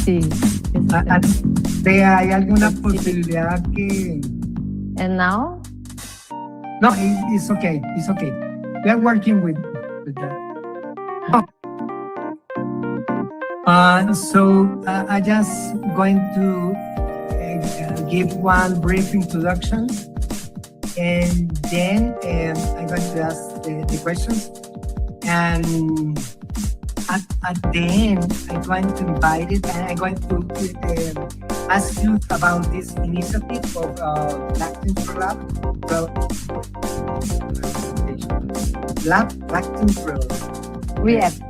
Sí. ¿Hay alguna posibilidad que...? And now? No, it's okay. It's okay. We are working with that. So I just going to give one brief introduction, and then I'm going to ask the questions. And at the end, I'm going to invite it, and I'm going to ask you about this initiative of Lactin for Lab Lactin for. We have.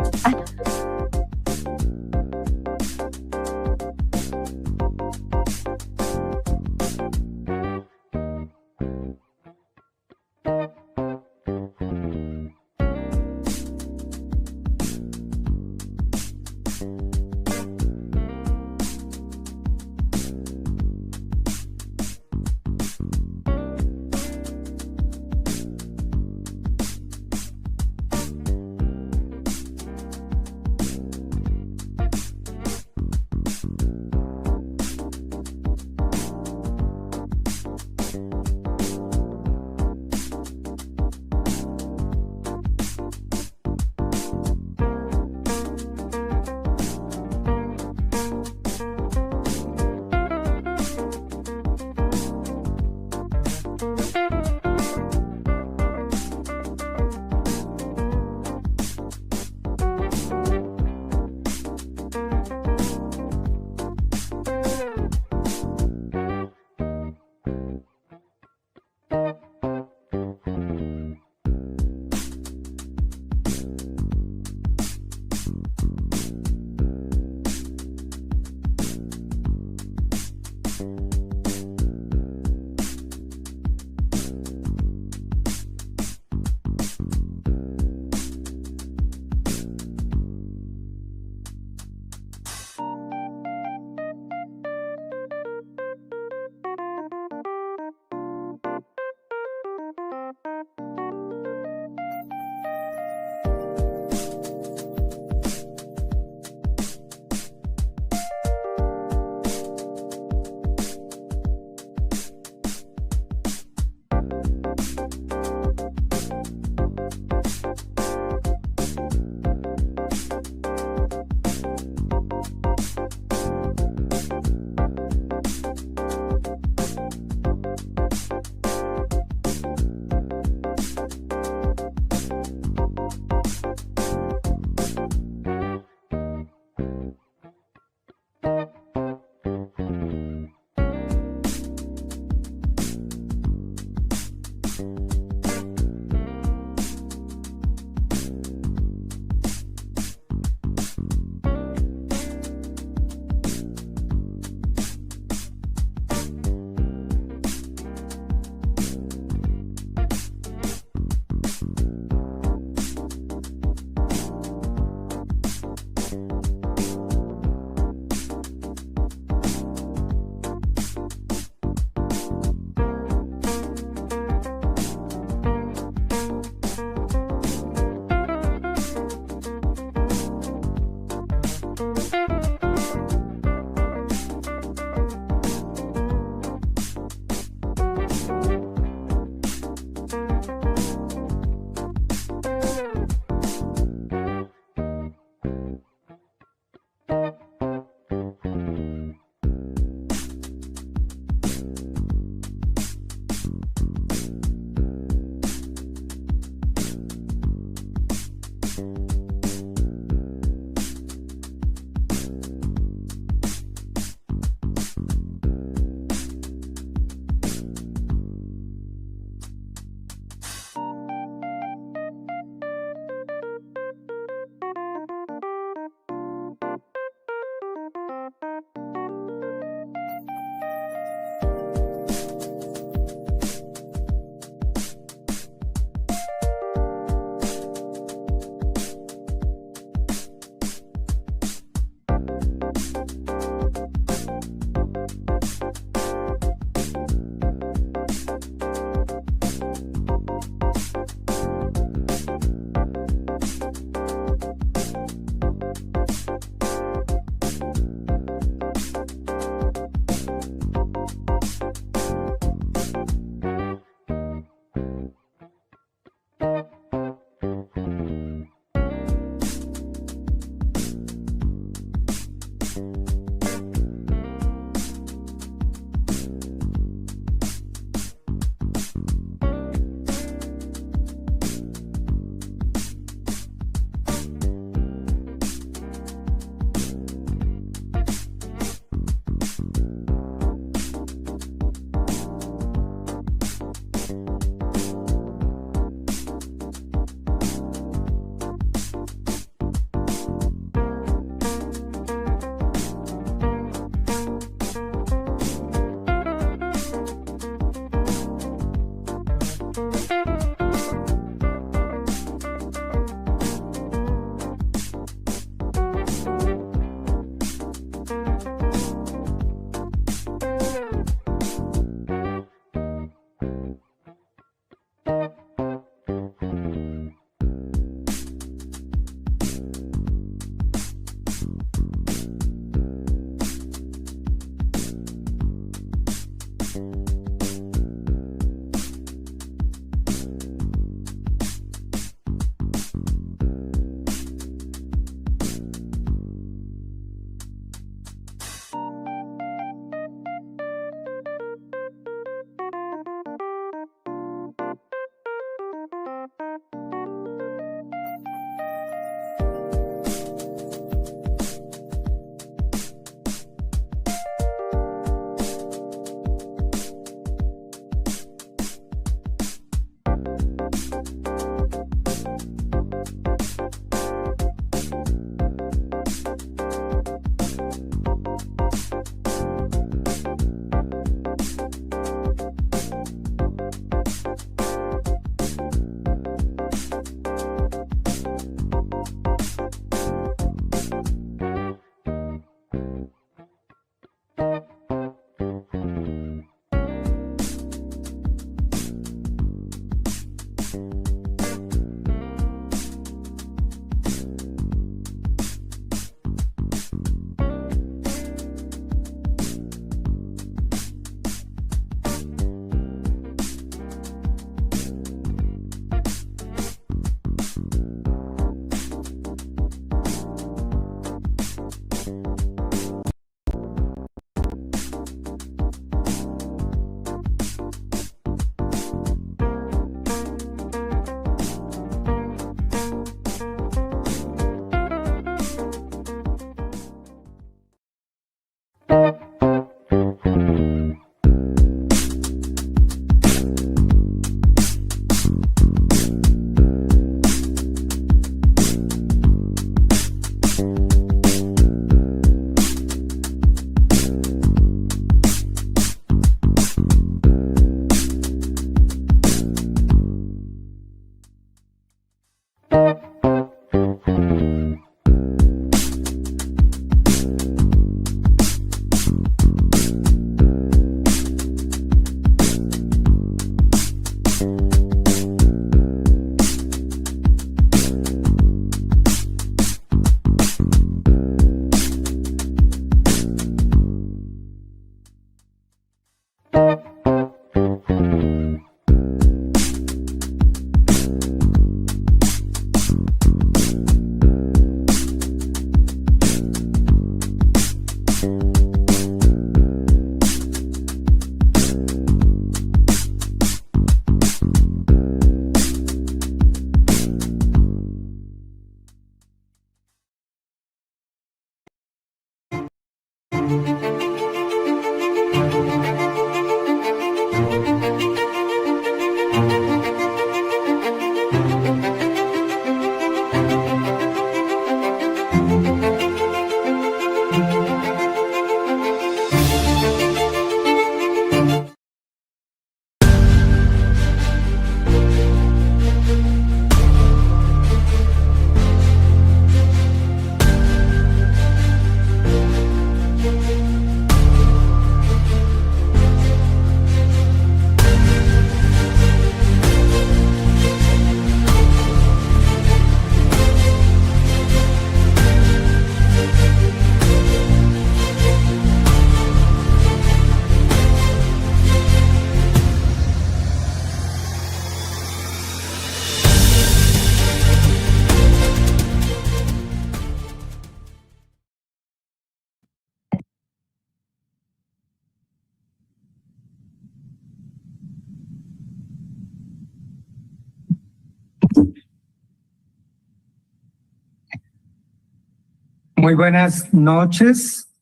Muy buenas noches.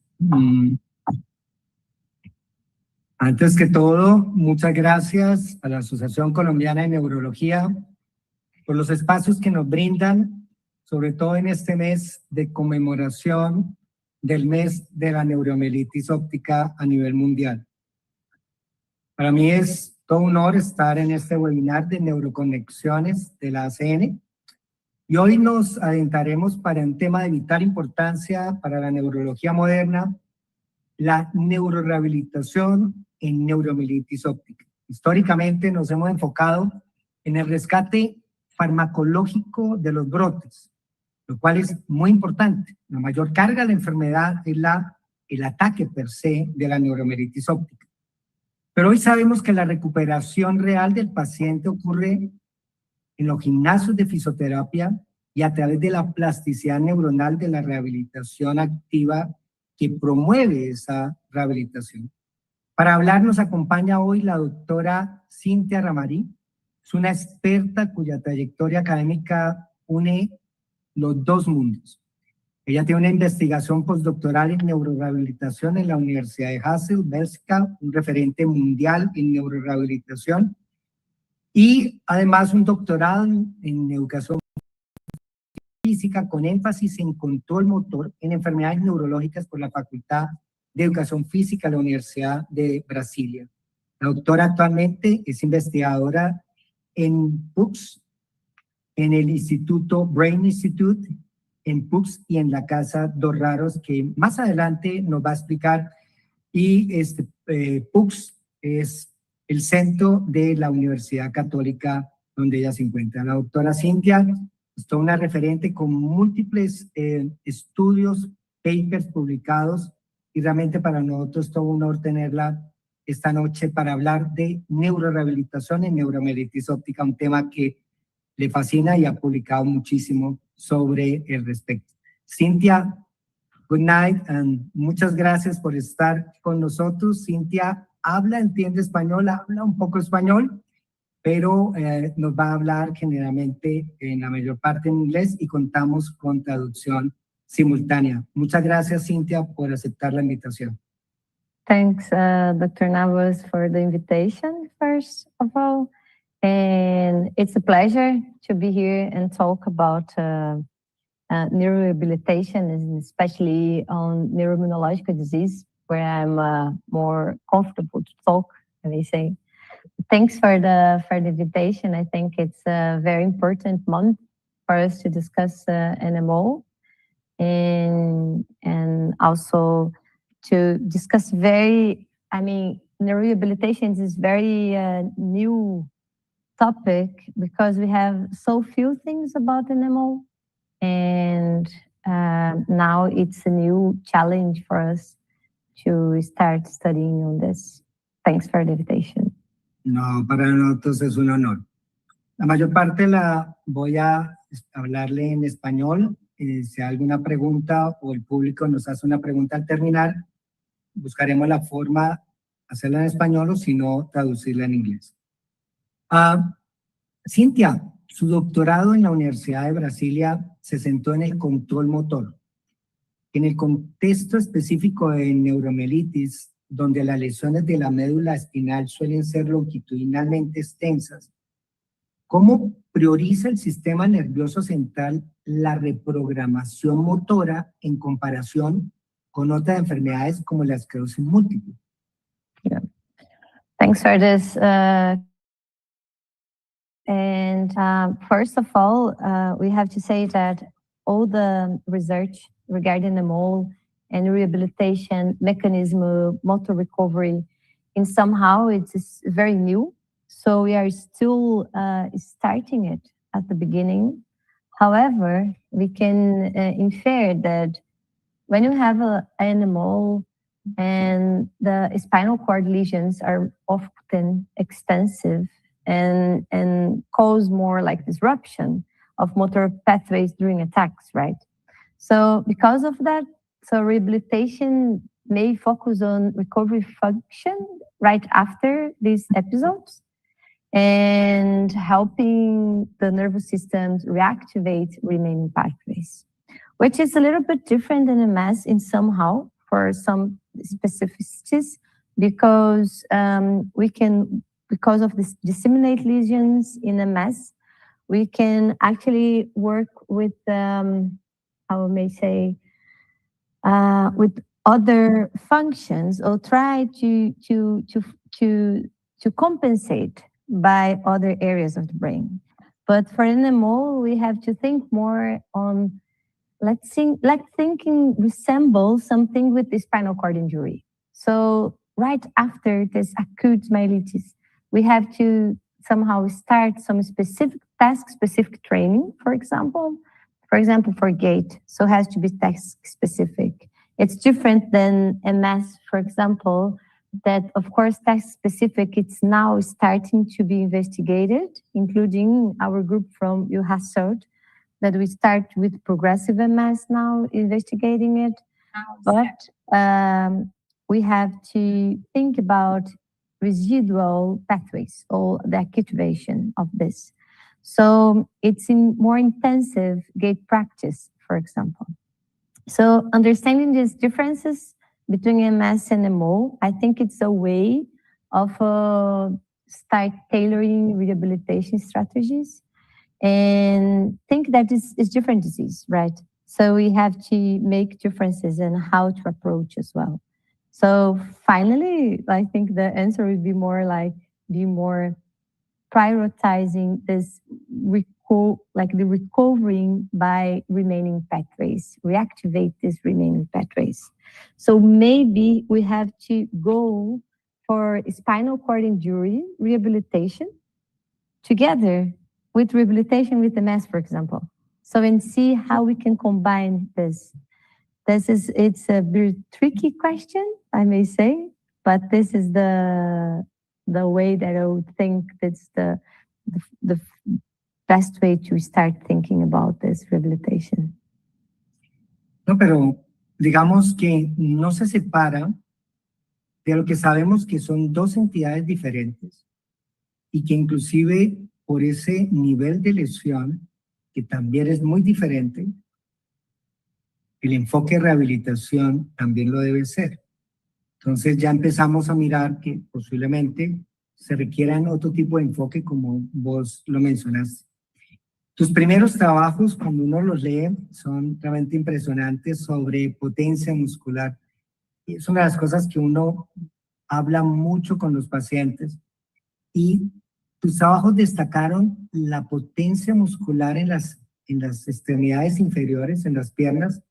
Antes que todo, muchas gracias a la Asociación Colombiana de Neurología por los espacios que nos brindan, sobre todo en este mes de conmemoración del mes de la neuromielitis óptica a nivel mundial. Para mí es todo un honor estar en este webinar de NeuroConexiones de la ACN. Y hoy nos adentraremos para un tema de vital importancia para la neurología moderna, la neurorehabilitación en neuromielitis óptica. Históricamente nos hemos enfocado en el rescate farmacológico de los brotes, lo cual es muy importante. La mayor carga de la enfermedad es el ataque per se de la neuromielitis óptica. Pero hoy sabemos que la recuperación real del paciente ocurre en los gimnasios de fisioterapia y a través de la plasticidad neuronal de la rehabilitación activa que promueve esa rehabilitación. Para hablar nos acompaña hoy la doctora Cintia Ramari. Es una experta cuya trayectoria académica une los dos mundos. Ella tiene una investigación postdoctoral en neurorehabilitación en la Universidad de Hasselt, Bélgica, un referente mundial en neurorehabilitación, y además un doctorado en educación física con énfasis en control motor en enfermedades neurológicas por la Facultad de Educación Física de la Universidad de Brasilia. La doctora actualmente es investigadora en PUCS, en el Instituto Brain Institute, en PUCS y en la Casa Dos Raros, que más adelante nos va a explicar. Y PUCS es el centro de la Universidad Católica donde ella se encuentra. La doctora Cintia es toda una referente con múltiples estudios, papers publicados, y realmente para nosotros es todo un honor tenerla esta noche para hablar de neurorehabilitación en neuromielitis óptica, un tema que le fascina y ha publicado muchísimo sobre el respecto. Cintia, good night, and muchas gracias por estar con nosotros. Cintia entiende español, habla un poco español, pero nos va a hablar generalmente en la mayor parte en inglés y contamos con traducción simultánea. Muchas gracias, Cintia, por aceptar la invitación. Thanks, Dr. Navas, for the invitation, first of all. And it's a pleasure to be here and talk about neurorehabilitation, and especially on neuroimmunological disease, where I'm more comfortable to talk, and they say. Thanks for the invitation. I think it's a very important month for us to discuss NMO and also to discuss neurorehabilitation is very new topic because we have so few things about NMO, and now it's a new challenge for us to start studying on this. Thanks for the invitation. No, para nosotros es un honor. La mayor parte la voy a hablarle en español. Si hay alguna pregunta o el público nos hace una pregunta al terminar, buscaremos la forma de hacerla en español o si no, traducirla en inglés. Cintia, su doctorado en la Universidad de Brasilia se centró en el control motor. En el contexto específico de neuromielitis, donde las lesiones de la médula espinal suelen ser longitudinalmente extensas, ¿cómo prioriza el sistema nervioso central la reprogramación motora en comparación con otras enfermedades como la esclerosis múltiple? Yeah. Thanks for this. First of all, we have to say that all the research regarding the mole and rehabilitation mechanism, motor recovery, and somehow it's very new. So we are still starting it at the beginning. However, we can infer that when you have an animal and the spinal cord lesions are often extensive and cause more like disruption of motor pathways during attacks, right? So because of that, so rehabilitation may focus on recovery function right after these episodes and helping the nervous systems reactivate remaining pathways. which is a little bit different than MS in somehow for some specificities, because because of the disseminate lesions in MS, we can actually work with, I may say, with other functions, or try to compensate by other areas of the brain. But for NMO, we have to think more on, thinking resembles something with the spinal cord injury. So right after this acute myelitis, we have to somehow start some specific task-specific training, for example, for gait. So it has to be task-specific. It's different than MS, for example, that of course task-specific, it's now starting to be investigated, including our group from Hasselt, that we start with progressive MS now investigating it. But we have to think about residual pathways or the activation of this. So it's in more intensive gait practice, for example. So understanding these differences between MS and MO, I think it's a way of start tailoring rehabilitation strategies, and think that it's different disease, right? So we have to make differences in how to approach as well. So finally, I think the answer would be more prioritizing this the recovering by remaining pathways, reactivate these remaining pathways. So maybe we have to go for spinal cord injury rehabilitation together with rehabilitation with MS, for example. So, and see how we can combine this. It's a very tricky question, I may say, but this is the way that I would think that's the best way to start thinking about this rehabilitation. No, pero digamos que no se separa de lo que sabemos que son dos entidades diferentes y que inclusive por ese nivel de lesión, que también es muy diferente, el enfoque de rehabilitación también lo debe ser. Entonces ya empezamos a mirar que posiblemente se requieran otro tipo de enfoque, como vos lo mencionaste. Tus primeros trabajos, cuando uno los lee, son realmente impresionantes sobre potencia muscular. Y es una de las cosas que uno habla mucho con los pacientes. Y tus trabajos destacaron la potencia muscular en las extremidades inferiores, en las piernas,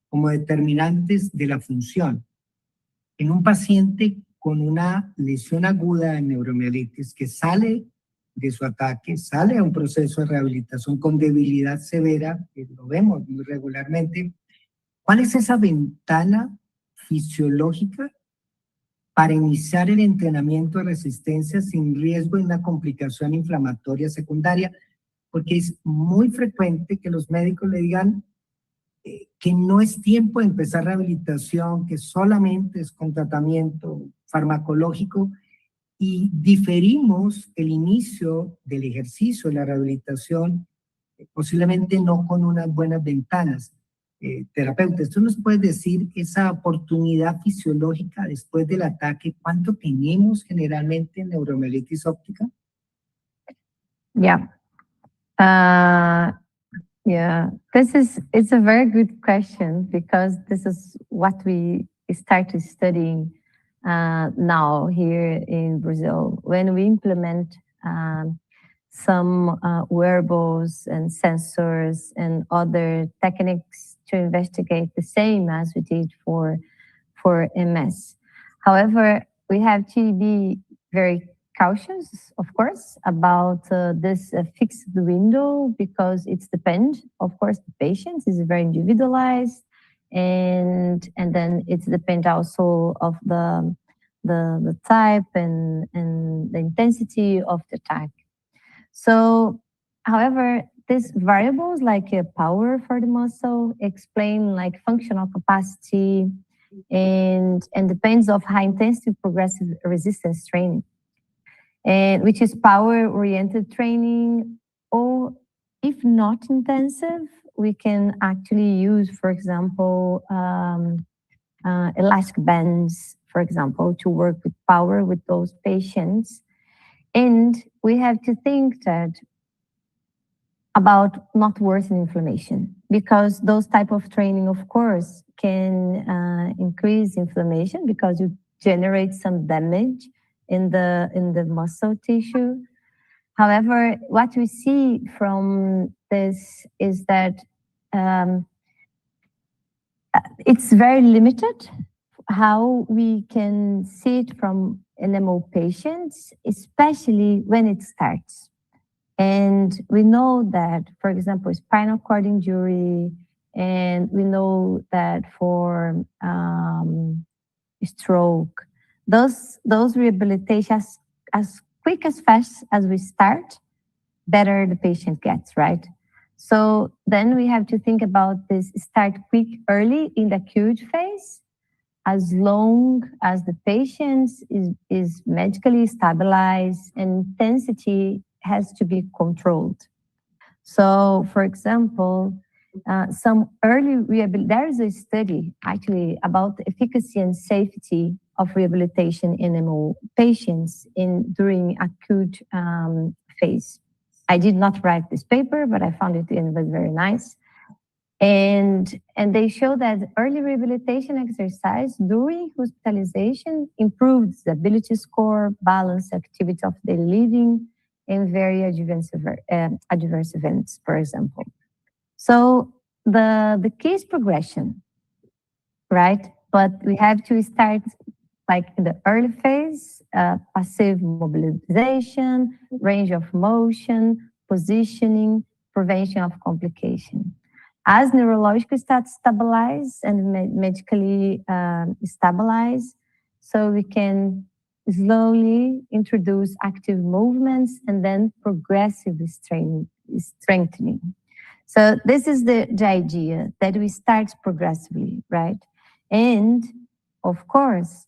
como determinantes de la función. En un paciente con una lesión aguda de neuromielitis que sale de su ataque, sale a un proceso de rehabilitación con debilidad severa, que lo vemos muy regularmente, ¿cuál es esa ventana fisiológica para iniciar el entrenamiento de resistencia sin riesgo de una complicación inflamatoria secundaria? Porque es muy frecuente que los médicos le digan que no es tiempo de empezar rehabilitación, que solamente es con tratamiento farmacológico, y diferimos el inicio del ejercicio, de la rehabilitación, posiblemente no con unas buenas ventanas. Terapeutas, ¿tú nos puedes decir esa oportunidad fisiológica después del ataque? ¿Cuánto tenemos generalmente en neuromielitis óptica? Yeah. It's a very good question, because this is what we started studying now here in Brazil. When we implement some wearables and sensors and other techniques to investigate the same as we did for MS. However, we have to be very cautious, of course, about this fixed window, because it's depend, of course, the patient is very individualized, and then it's depend also of the type and the intensity of the attack. So, however, these variables like power for the muscle explain like functional capacity and depends of high intensity progressive resistance training, and which is power oriented training, or if not intensive, we can actually use, for example, elastic bands, for example, to work with power with those patients. And we have to think that about not worsening inflammation, because those type of training, of course, can increase inflammation because you generate some damage in the muscle tissue. However, what we see from this is that it's very limited how we can see it from NMO patients, especially when it starts. And we know that, for example, spinal cord injury, and we know that for stroke, those rehabilitations, as quick as fast as we start, better the patient gets, right? So then we have to think about this: start quick, early in the acute phase, as long as the patient is medically stabilized and intensity has to be controlled. So, for example, some early rehabilitation, there is a study actually about the efficacy and safety of rehabilitation in NMO patients during acute phase. I did not write this paper, but I found it and it was very nice. And they show that early rehabilitation exercise during hospitalization improved disability score, balance, activity of daily living, and very adverse events, for example. So the key is progression, right? But we have to start like in the early phase, passive mobilization, range of motion, positioning, prevention of complication. As neurological starts stabilize and medically stabilize, so we can slowly introduce active movements and then progressive strengthening. So this is the idea, that we start progressively, right? And of course,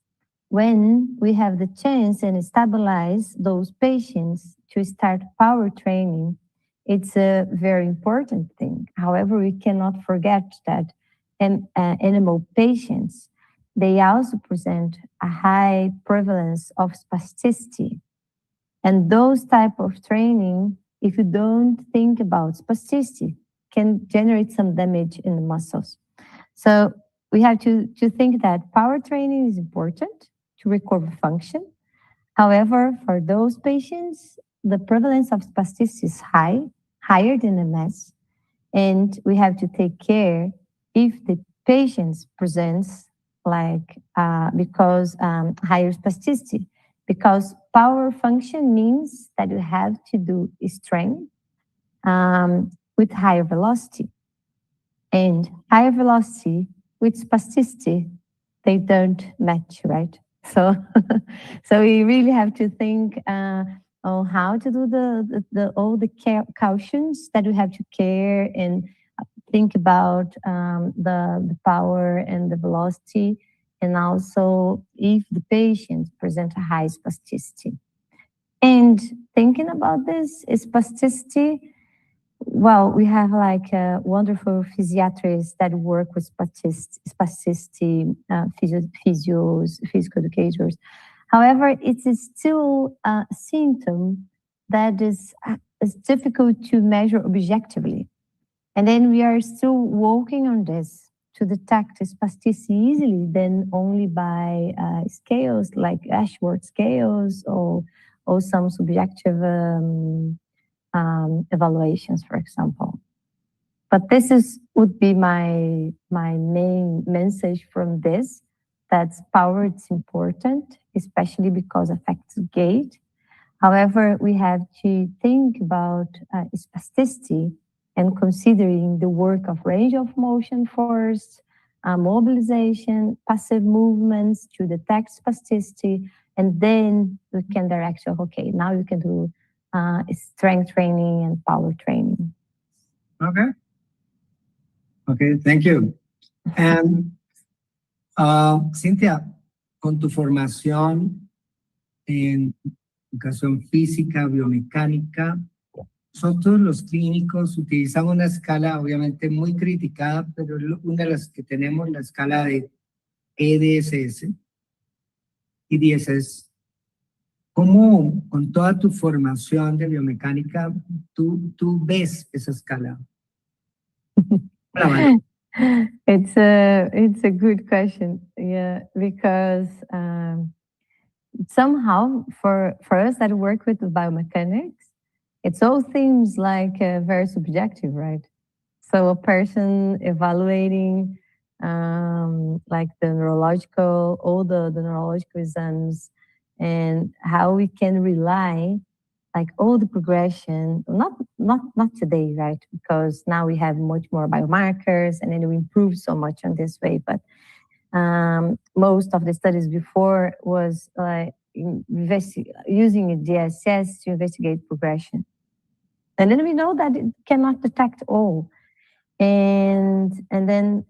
when we have the chance and stabilize those patients to start power training, it's a very important thing. However, we cannot forget that NMO patients, they also present a high prevalence of spasticity. And those type of training, if you don't think about spasticity, can generate some damage in the muscles. So we have to think that power training is important to recover function. However, for those patients, the prevalence of spasticity is higher than MS. And we have to take care if the patient presents like because higher spasticity, because power function means that you have to do strength with higher velocity. And higher velocity with spasticity, they don't match, right? So, so we really have to think on how to do all the cautions that we have to care and think about the power and the velocity, and also if the patient present a high spasticity. And thinking about this spasticity, well, we have like wonderful physiatrists that work with spasticity, physical educators. However, it is still a symptom that is difficult to measure objectively. And then we are still working on this to detect spasticity easily, then only by scales like Ashworth scales or some subjective evaluations, for example. But this would be my main message from this, that power is important, especially because it affects gait. However, we have to think about spasticity and considering the work of range of motion first, mobilization, passive movements to detect spasticity, and then we can direct, okay, now you can do strength training and power training. Okay. Okay, thank you. And Cintia, con tu formación en educación física, biomecánica, nosotros los clínicos utilizamos una escala obviamente muy criticada, pero una de las que tenemos, la escala de EDSS. ¿Cómo con toda tu formación de biomecánica tú ves esa escala? It's a good question, yeah, because somehow for us that work with the biomechanics, it all seems like very subjective, right? So a person evaluating like the neurological, all the neurological exams, and how we can rely like all the progression, not today, right? Because now we have much more biomarkers and then we improve so much on this way. But most of the studies before was like using a DSS to investigate progression. And then we know that it cannot detect all. And then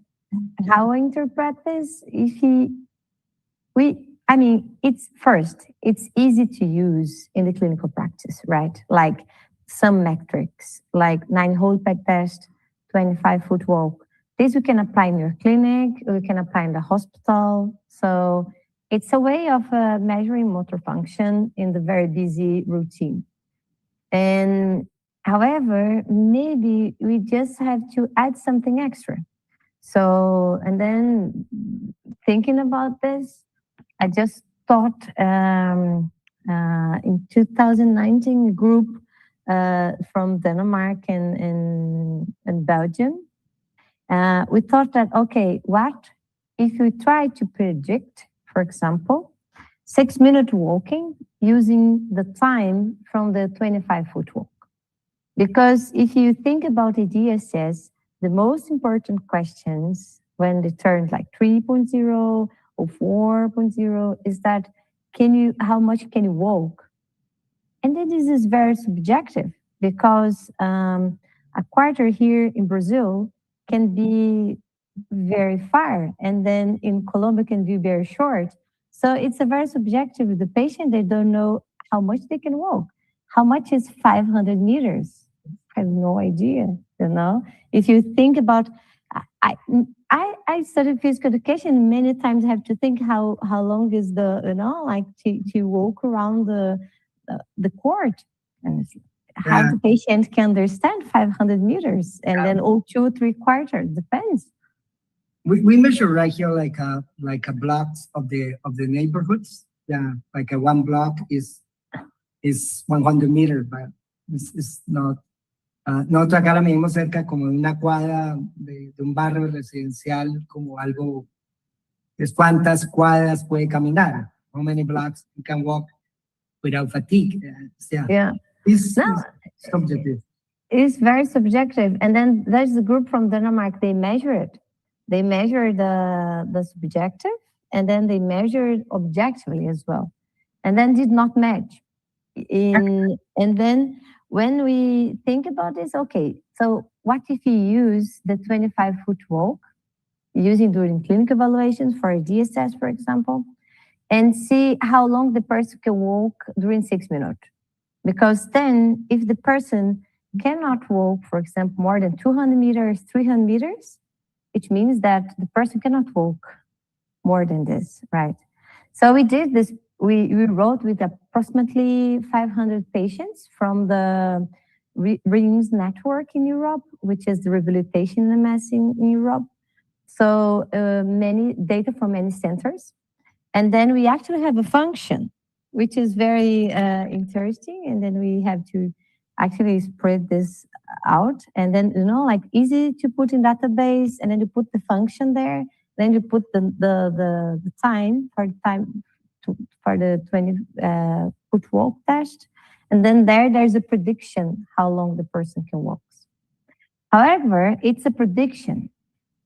how I interpret this, I mean, it's easy to use in the clinical practice, right? Like some metrics, like 9-hole peg test, 25-foot walk. This we can apply in your clinic, we can apply in the hospital. So it's a way of measuring motor function in the very busy routine. And however, maybe we just have to add something extra. So, and then thinking about this, I just thought in 2019, a group from Denmark and Belgium, we thought that, okay, what if we try to predict, for example, 6-minute walking using the time from the 25-foot walk? Because if you think about a DSS, the most important questions when they turn like 3.0 or 4.0 is that how much can you walk? And then this is very subjective because a quarter here in Brazil can be very far, and then in Colombia can be very short. So it's a very subjective. The patient, they don't know how much they can walk. How much is 500 meters? I have no idea, you know? If you think about, I studied physical education, many times I have to think how long is the, you know, like to walk around the court. And how the patient can understand 500 meters and then 2-3 quarters, depends. We measure right here like a blocks of the neighborhoods. Yeah, like a one block is 100 meters, but it's not. Nosotros acá la medimos cerca como de una cuadra de un barrio residencial, como algo, es cuántas cuadras puede caminar. How many blocks you can walk without fatigue. Yeah. It's subjective. It's very subjective. And then there's a group from Denmark, they measure it. They measure the subjective, and then they measured objectively as well. And then did not match. And then when we think about this, okay, so what if you use the 25-foot walk, using during clinical evaluations for a DSS, for example, and see how long the person can walk during 6 minutes? Because then if the person cannot walk, for example, more than 200 meters, 300 meters, which means that the person cannot walk more than this, right? So we did this, we wrote with approximately 500 patients from the REIMS network in Europe, which is the rehabilitation MS in Europe. So many data from many centers. And then we actually have a function, which is very interesting. And then we have to actually spread this out, and then, you know, like easy to put in database, and then you put the function there, then you put the time for the 20-foot walk test, and then there's a prediction how long the person can walk. However, it's a prediction,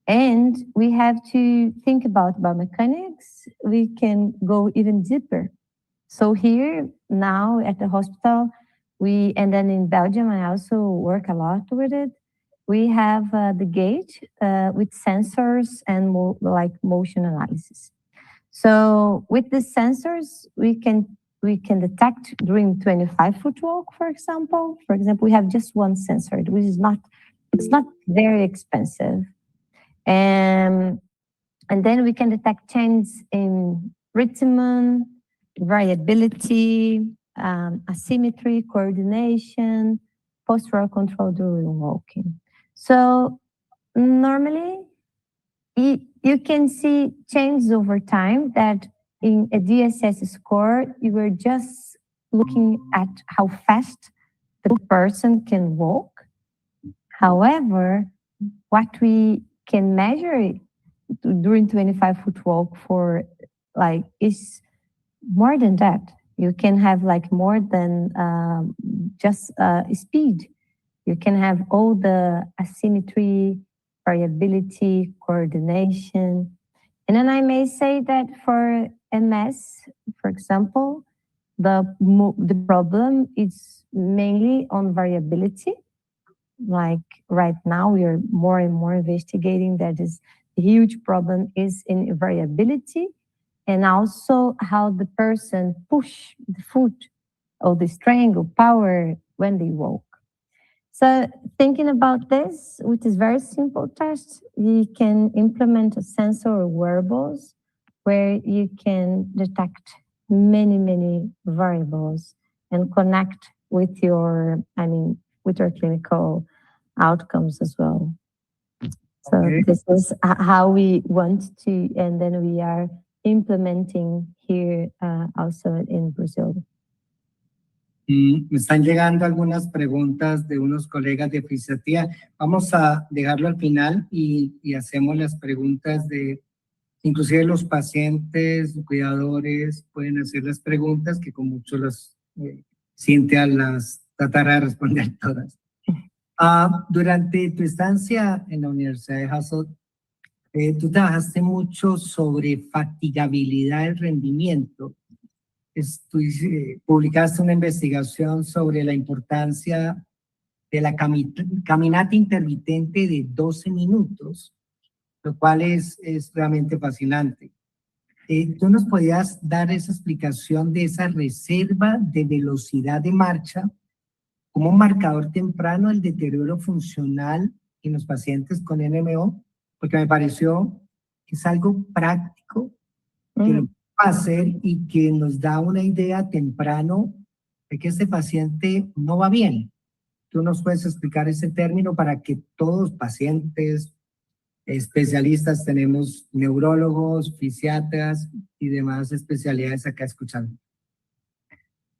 and we have to think about biomechanics. We can go even deeper. So here now at the hospital, and then in Belgium, I also work a lot with it. We have the gauge with sensors and like motion analysis. So with the sensors, we can we can detect during 25-foot walk, for example. For example, we have just one sensor, which is it's not very expensive. And then we can detect changes in rhythm, variability, asymmetry, coordination, postural control during walking. So normally, you can see changes over time that in a DSS score, you were just looking at how fast the person can walk. However, what we can measure during 25-foot walk for is more than that. You can have more than just speed. You can have all the asymmetry, variability, coordination. And then I may say that for MS, for example, the problem is mainly on variability. Like right now, we are more and more investigating that is a huge problem is in variability, and also how the person push the foot or the strength or power when they walk. So thinking about this, which is very simple test, you can implement a sensor or wearables where you can detect many, many variables and connect with your, with your clinical outcomes as well. So this is how we want to, and then we are implementing here also in Brazil. Me están llegando algunas preguntas de unos colegas de fisiatría. Vamos a dejarlo al final y hacemos las preguntas de, inclusive los pacientes, cuidadores, pueden hacer las preguntas que con mucho Cintia las tratará de responder todas. Durante tu estancia en la Universidad de Hasselt, tú trabajaste mucho sobre fatigabilidad del rendimiento. Publicaste una investigación sobre la importancia de la caminata intermitente de 12 minutos, lo cual es realmente fascinante. ¿Tú nos podías dar esa explicación de esa reserva de velocidad de marcha como un marcador temprano del deterioro funcional en los pacientes con NMO? Porque me pareció que es algo práctico que lo hacer y que nos da una idea temprano de que este paciente no va bien. ¿Tú nos puedes explicar ese término para que todos pacientes, especialistas, tenemos neurólogos, fisiatras y demás especialidades acá escuchando?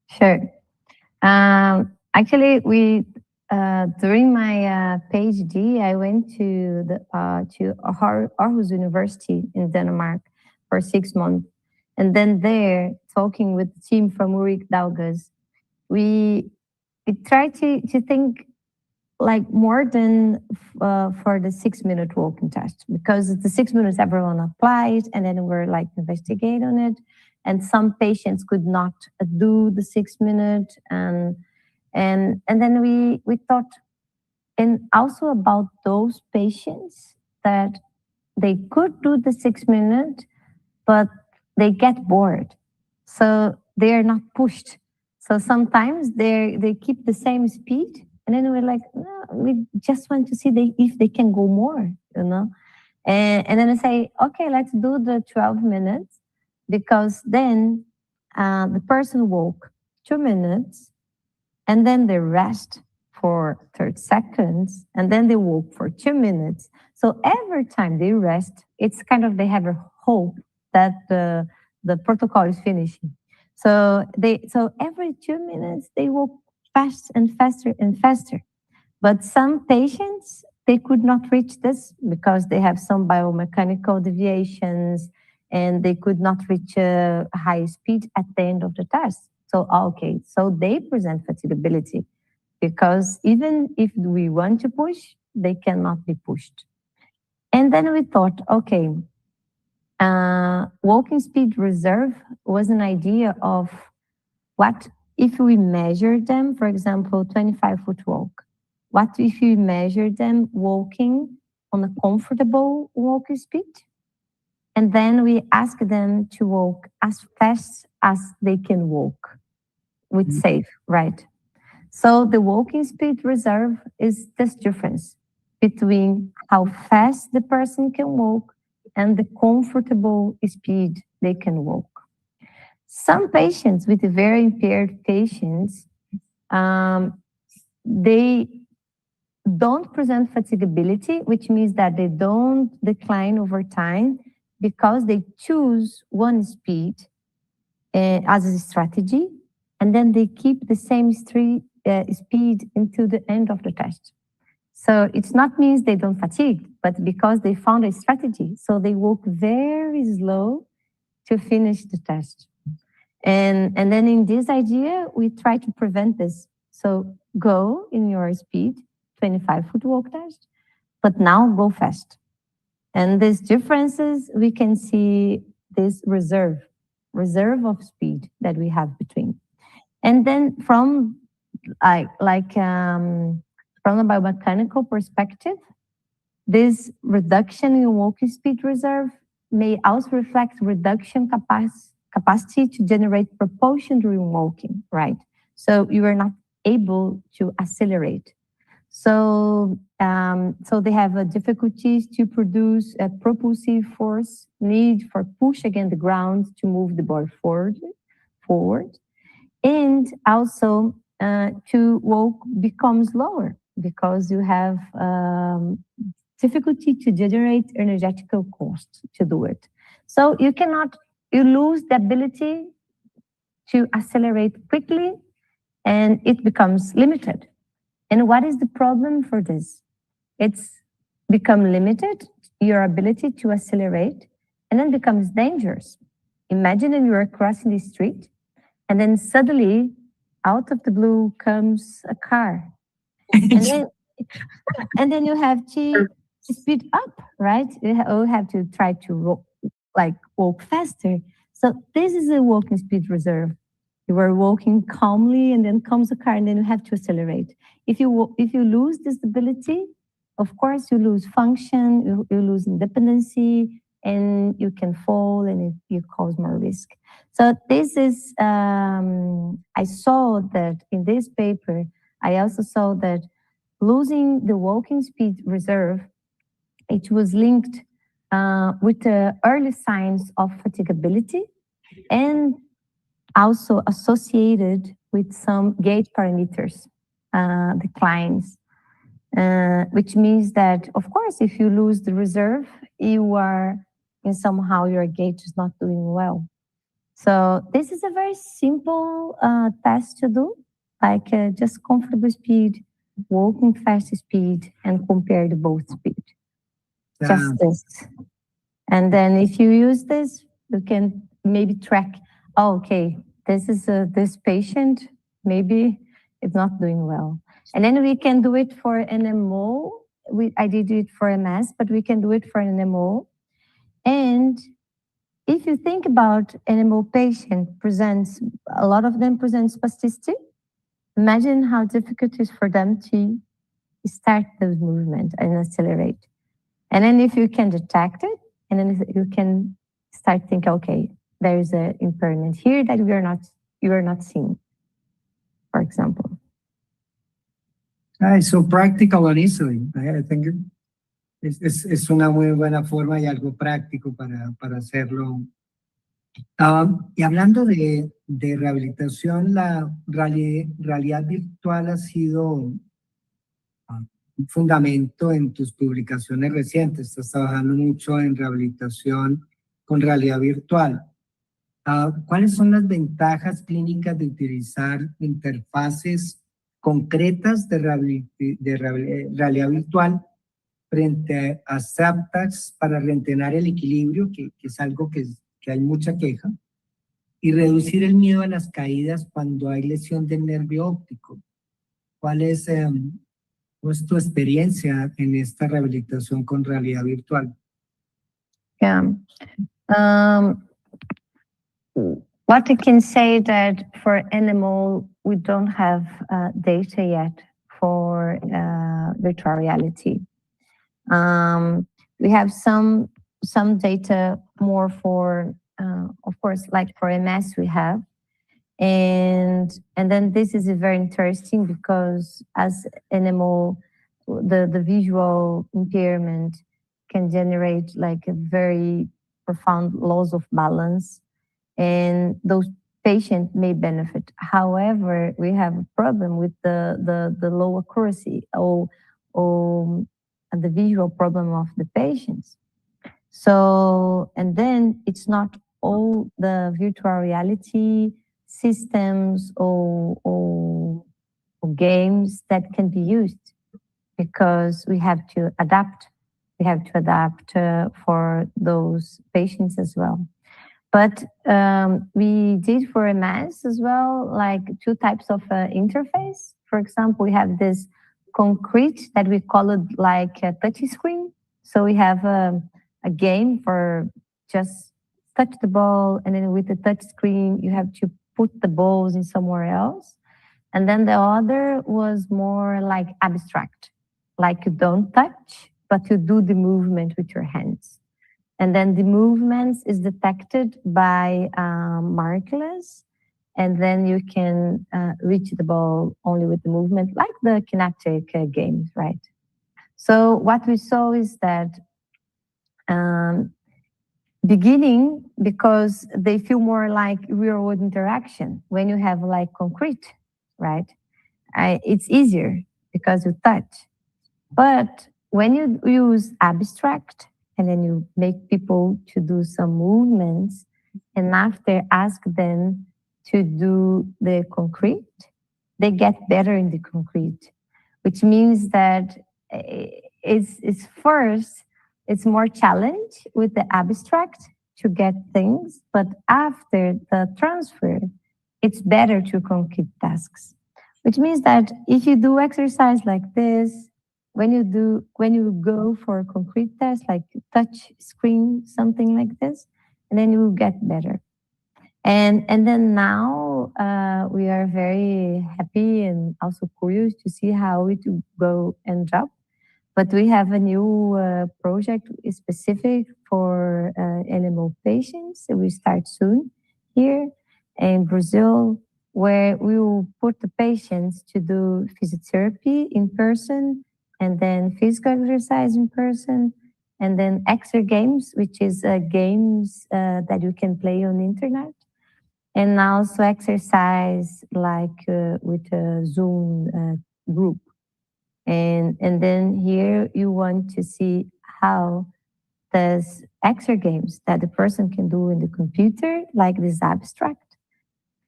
Sure. Actually, during my PhD, I went to Aarhus University in Denmark for 6 months. And then there, talking with the team from Ulrich Daugas, we tried to think more than for the 6-minute walking test, because the 6 minutes everyone applied, and then we're investigate on it. And some patients could not do the 6 minute, and then we thought, and also about those patients that they could do the 6 minute, but they get bored, so they are not pushed. So sometimes they keep the same speed, and then we're like, no, we just want to see if they can go more, And then I say, okay, let's do the 12 minutes, because then the person walk 2 minutes, and then they rest for 30 seconds, and then they walk for 2 minutes. So every time they rest, it's kind of they have a hope that the protocol is finishing. So every 2 minutes they walk fast and faster and faster. But some patients, they could not reach this because they have some biomechanical deviations, and they could not reach a high speed at the end of the test. So okay, so they present fatigability, because even if we want to push, they cannot be pushed. And then we thought, okay, walking speed reserve was an idea of what if we measure them, for example, 25-foot walk. What if we measure them walking on a comfortable walking speed? and then we ask them to walk as fast as they can walk with safe, right? So the walking speed reserve is this difference between how fast the person can walk and the comfortable speed they can walk. Some patients with very impaired patients, they don't present fatigability, which means that they don't decline over time because they choose one speed as a strategy, and then they keep the same speed until the end of the test. So it's not means they don't fatigue, but because they found a strategy, so they walk very slow to finish the test. And then in this idea, we try to prevent this. So go in your speed, 25-foot walk test, but now go fast. And these differences, we can see this reserve of speed that we have between. And then from from a biomechanical perspective, this reduction in walking speed reserve may also reflect reduction capacity to generate propulsion during walking, right? So you are not able to accelerate. So, they have difficulties to produce a propulsive force, need for push against the ground to move the body forward. And also to walk becomes lower because you have difficulty to generate energetical cost to do it. So you lose the ability to accelerate quickly and it becomes limited. And what is the problem for this? It's become limited, your ability to accelerate, and then becomes dangerous. Imagine that you are crossing the street and then suddenly out of the blue comes a car. And then you have to speed up, right? You have to try to walk faster. So this is a walking speed reserve. You are walking calmly and then comes a car and then you have to accelerate. If you lose this ability, of course you lose function, you lose independency, and you can fall and you cause more risk. So this is, I saw that in this paper, I also saw that losing the walking speed reserve, it was linked with the early signs of fatigability and also associated with some gait parameters declines, which means that, of course, if you lose the reserve, you are, and somehow your gait is not doing well. So this is a very simple test to do, like just comfortable speed, walking fast speed, and compare the both speed. Just this. And then if you use this, you can maybe track, oh, okay, this is this patient, maybe it's not doing well. And then we can do it for NMO. I did it for MS, but we can do it for NMO. And if you think about NMO patient presents, a lot of them present spasticity. Imagine how difficult it is for them to start those movements and accelerate. And then if you can detect it, and then you can start thinking, okay, there is an impairment here that you are not seeing, for example. So practical and easily. I think es una muy buena forma y algo práctico para hacerlo. Y hablando de rehabilitación, la realidad virtual ha sido un fundamento en tus publicaciones recientes. Estás trabajando mucho en rehabilitación con realidad virtual. ¿Cuáles son las ventajas clínicas de utilizar interfaces concretas de realidad virtual frente a aspectos para reentrenar el equilibrio, que es algo que hay mucha queja, y reducir el miedo a las caídas cuando hay lesión del nervio óptico? ¿Cuál es tu experiencia en esta rehabilitación con realidad virtual? Yeah. What I can say that for NMO, we don't have data yet for virtual reality. We have some some data more for, of course, like for MS we have. And then this is very interesting because as NMO, the visual impairment can generate like a very profound loss of balance, and those patients may benefit. However, we have a problem with the low accuracy or the visual problem of the patients. So, and then it's not all the virtual reality systems or games that can be used, because we have to adapt. We have to adapt for those patients as well. But we did for MS as well, like 2 types of interface. For example, we have this concrete that we call it like a touch screen. So we have a game for just touch the ball, and then with the touch screen, you have to put the balls in somewhere else. And then the other was more like abstract, like you don't touch, but you do the movement with your hands. And then the movements is detected by markers, and then you can reach the ball only with the movement, like the kinetic games, right? So what we saw is that beginning, because they feel more like real world interaction when you have like concrete, right? It's easier because you touch. But when you use abstract and then you make people to do some movements and after ask them to do the concrete, they get better in the concrete, which means that it's more challenge with the abstract to get things, but after the transfer, it's better to concrete tasks, which means that if you do exercise like this, when you go for a concrete test, like touch screen, something like this, and then you will get better. And then now we are very happy and also curious to see how it will go and drop. But we have a new project specific for NMO patients. We start soon here in Brazil, where we will put the patients to do physiotherapy in person, and then physical exercise in person, and then exer games, which is games that you can play on the internet, and also exercise like with a Zoom group. And then here you want to see how does exer games that the person can do in the computer, like this abstract,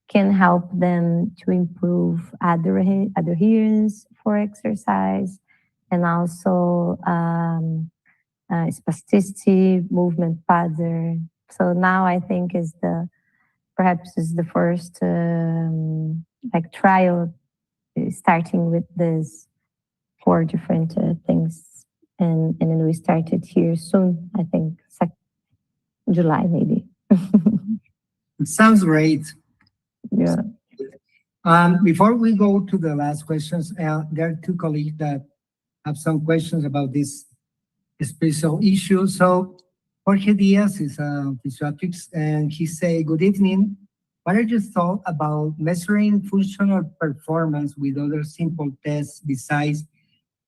can help them to improve adherence for exercise, and also spasticity, movement pattern. So now I think perhaps is the first like trial starting with this 4 different things, and then we started here soon. I think July maybe. It sounds great. Yeah. Before we go to the last questions, there are 2 colleagues that have some questions about this special issue. So Jorge Diaz is a physiatrist, and he say, "Good evening. What are your thoughts about measuring functional performance with other simple tests besides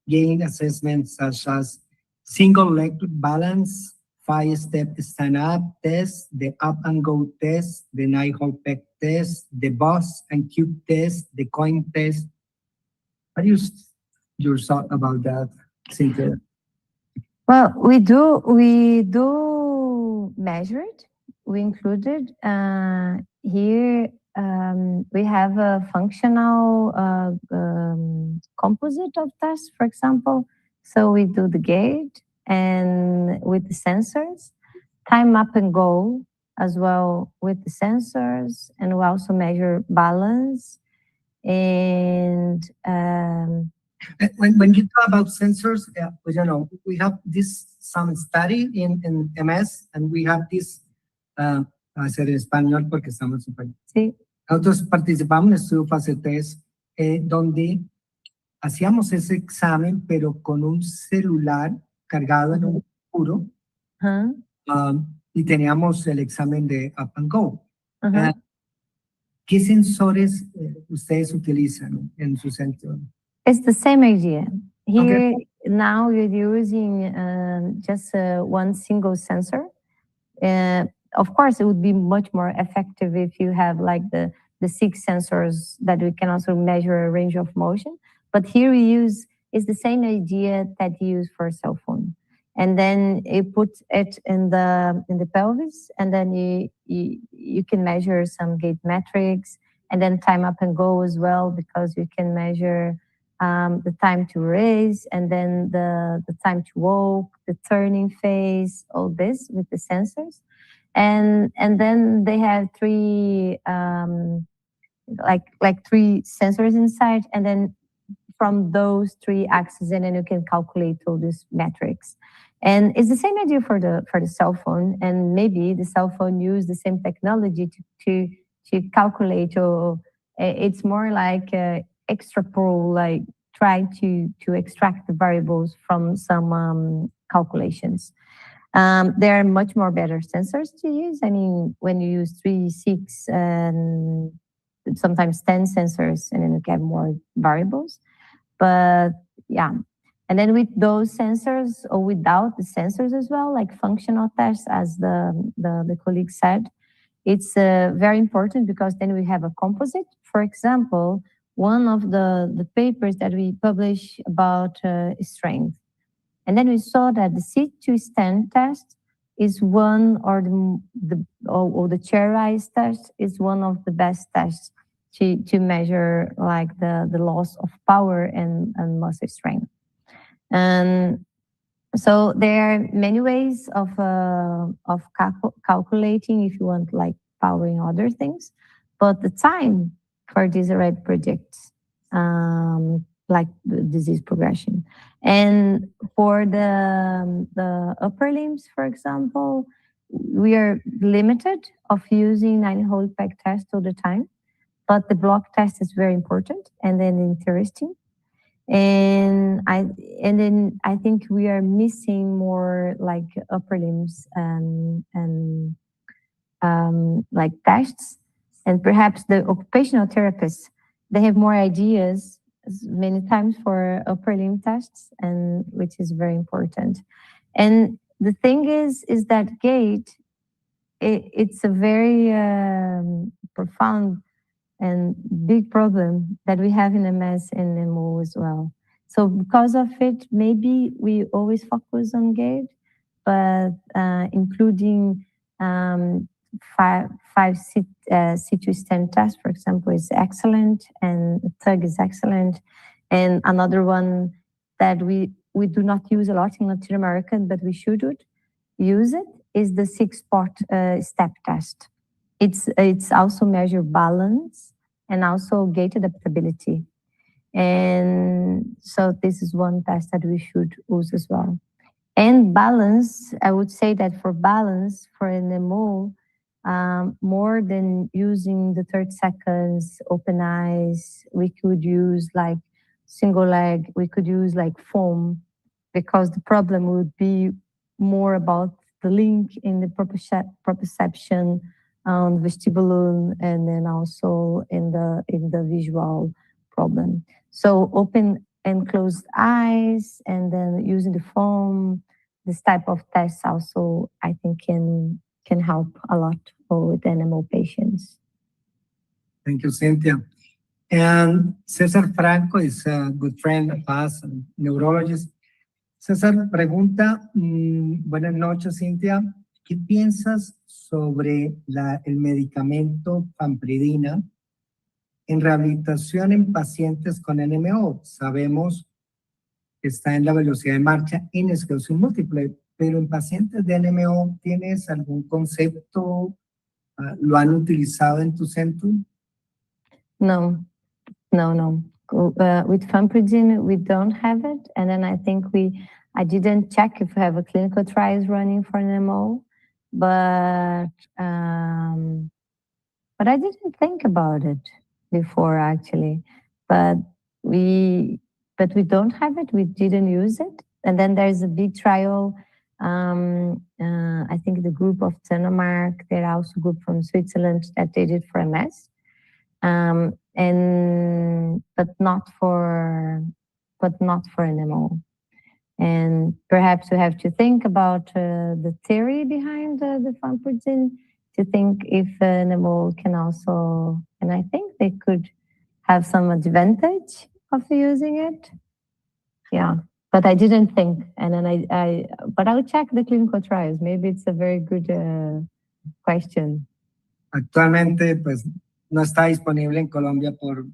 gain assessments such as single leg balance, 5-step stand-up test, the up and go test, the 9-hole peg test, the box and cube test, the coin test?" What is your thought about that, Cintia? Well, we do measure it. We included here. We have a functional composite of tests, for example. So we do the gait and with the sensors, time up and go as well with the sensors, and we also measure balance. And when you talk about sensors, you know, we have some study in MS, and we have this. Hacer en español porque estamos en español. Sí. Nosotros participamos en el estudio fase 3, donde hacíamos ese examen, pero con un celular cargado en un puro, y teníamos el examen de Up and Go. Uh-huh. ¿Qué sensores ustedes utilizan en su centro? It's the same idea. Here, Okay. now you're using just one single sensor. Of course, it would be much more effective if you have like the 6 sensors that we can also measure a range of motion. But here we use, it's the same idea that you use for a cell phone. And then you put it in the pelvis, and then you can measure some gait metrics, and then time up and go as well, because you can measure the time to raise, and then the time to walk, the turning phase, all this with the sensors. And then they have 3 like 3 sensors inside, and then from those 3 axes, and then you can calculate all these metrics. And it's the same idea for the cell phone, and maybe the cell phone use the same technology to calculate, or it's more like extrapolate, like try to extract the variables from some calculations. There are much more better sensors to use. I mean, when you use 3, 6, and sometimes 10 sensors, and then you get more variables. But yeah. And then with those sensors, or without the sensors as well, like functional tests, as the colleague said, it's very important, because then we have a composite. For example, one of the papers that we publish about strength. And then we saw that the sit-to-stand test is one, or the chair rise test is one of the best tests to measure like the loss of power and muscle strength. And so there are many ways of calculating if you want like power and other things, but the time for this already predicts like the disease progression. And for the upper limbs, for example, we are limited of using 9-hole peg test all the time, but the block test is very important and then interesting. And then I think we are missing more like upper limbs and like tests, and perhaps the occupational therapists, they have more ideas many times for upper limb tests, and which is very important. And the thing is that gait, it's a very profound and big problem that we have in MS and MO as well. So because of it, maybe we always focus on gait, but including 5 sit-to-stand test, for example, is excellent, and TUG is excellent. And another one that we do not use a lot in Latin America, but we should use it, is the 6-spot step test. It's also measure balance and also gait adaptability. And so this is one test that we should use as well. And balance, I would say that for balance, for an MO, more than using the 30 seconds, open eyes, we could use like single leg, we could use like foam, because the problem would be more about the link in the proprioception, vestibulum, and then also in the visual problem. So open and closed eyes, and then using the foam, this type of tests also I think can help a lot with animal patients. Thank you, Cynthia. And César Franco is a good friend of us, a neurologist. César pregunta, buenas noches, Cynthia. ¿Qué piensas sobre el medicamento pampridina en rehabilitación en pacientes con NMO? Sabemos que está en la velocidad de marcha en esclerosis múltiple, pero en pacientes de NMO, ¿tienes algún concepto? ¿Lo han utilizado en tu centro? No. With fampridine, we don't have it. And then I think I didn't check if we have a clinical trials running for an MO, but I didn't think about it before actually. But we don't have it. We didn't use it. And then there's a big trial I think the group of Denmark, there are also a group from Switzerland that they did for MS, but not for NMO. And perhaps we have to think about the theory behind the famotidine to think if NMO can also, and I think they could have some advantage of using it. Yeah, but I didn't think, and then but I'll check the clinical trials. Maybe it's a very good question. Actualmente, pues, no está disponible en Colombia por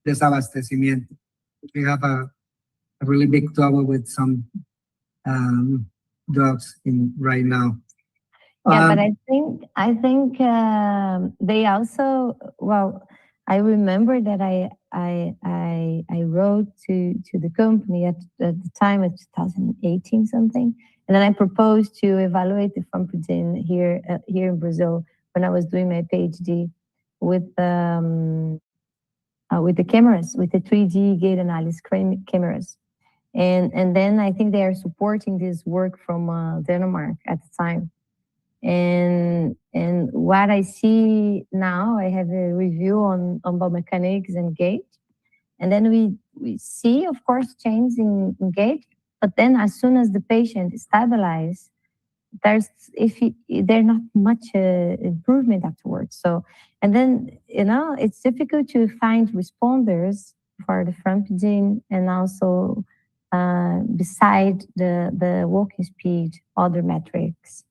desabastecimiento. We have a really big trouble with some drugs right now. Yeah, but I think they also, well, I remember that I wrote to the company at the time of 2018 something, and then I proposed to evaluate the famotidine here in Brazil when I was doing my PhD with the cameras, with the 3D gait analysis cameras. And then I think they are supporting this work from Denmark at the time. And what I see now, I have a review on biomechanics and gait. And then we see, of course, change in gait. But then as soon as the patient is stabilized, there's not much improvement afterwards. So, and then, it's difficult to find responders for the famotidine and also beside the walking speed, other metrics.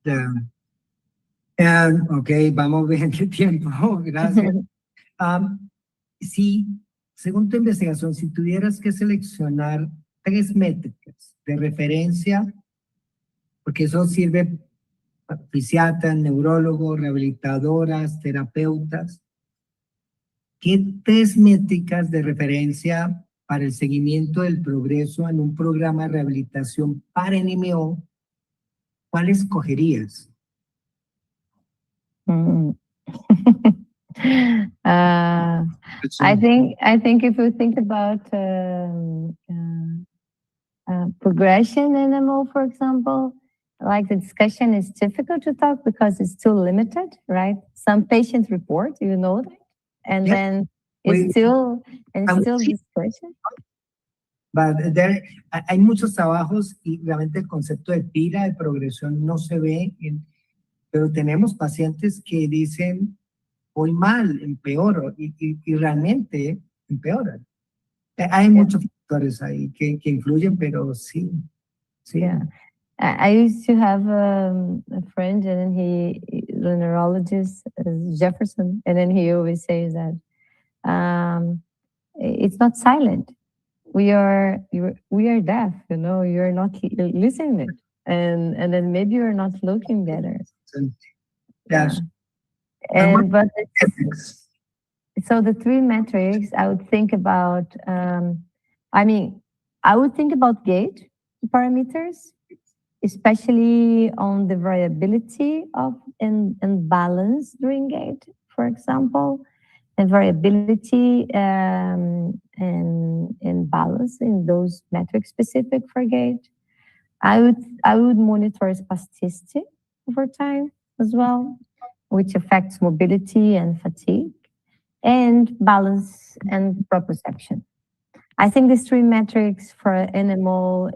Yeah. Ok, vamos bien de tiempo, gracias. Según tu investigación, si tuvieras que seleccionar 3 métricas de referencia, porque eso sirve para fisiatras, neurólogos, rehabilitadoras, terapeutas, ¿qué 3 métricas de referencia para el seguimiento del progreso en un programa de rehabilitación para NMO, cuál escogerías? I think if we think about progression in NMO, for example, like the discussion is difficult to talk because it's too limited, right? Some patients report, that, and then it's still discussion. But hay muchos trabajos y realmente el concepto de pila de progresión no se ve, pero tenemos pacientes que dicen, voy mal, empeoro, y realmente empeoran. Hay muchos factores ahí que influyen, pero sí. Yeah. I used to have a friend, and then the neurologist, Jefferson, and then he always says that it's not silent. We are deaf, you're not listening, and then maybe you're not looking better. Yes. But so the 3 metrics I would think about, I would think about gait parameters, especially on the variability of and balance during gait, for example, and variability and balance in those metrics specific for gait. I would monitor spasticity over time as well, which affects mobility and fatigue, and balance and proprioception. I think these 3 metrics for NMO,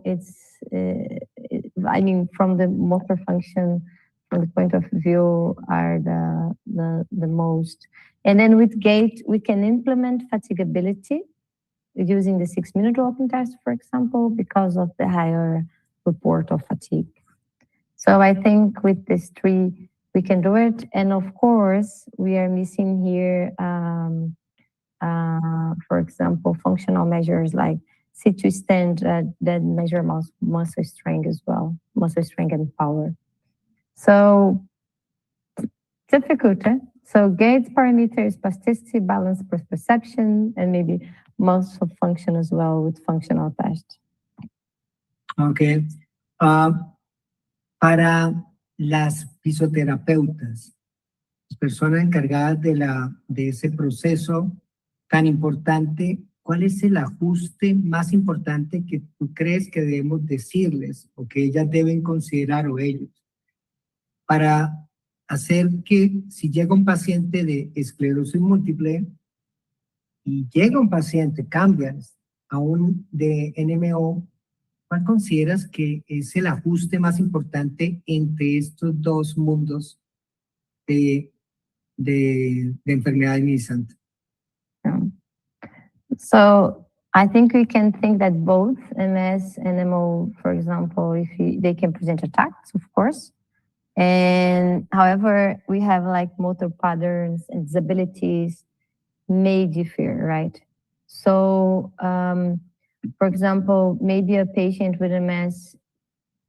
from the motor function, from the point of view, are the most. And then with gait, we can implement fatigability using the 6-minute walking test, for example, because of the higher report of fatigue. So I think with these 3, we can do it. And of course, we are missing here, for example, functional measures like sit-to stand that measure muscle strength as well, muscle strength and power. So difficult, eh? So gait parameters, spasticity, balance, perception, and maybe muscle function as well with functional tests. Okay. Para las fisioterapeutas, las personas encargadas de ese proceso tan importante ¿cuál es el ajuste más importante que tú crees que debemos decirles o que ellas deben considerar o ellos para hacer que si llega un paciente de esclerosis múltiple y llega un paciente, cambias a un de NMO, ¿cuál consideras que es el ajuste más importante entre estos dos mundos de enfermedad inmunizante? So I think we can think that both MS and MO, for example, they can present attacks, of course. And however, we have like motor patterns and disabilities may differ, right? So, for example, maybe a patient with MS,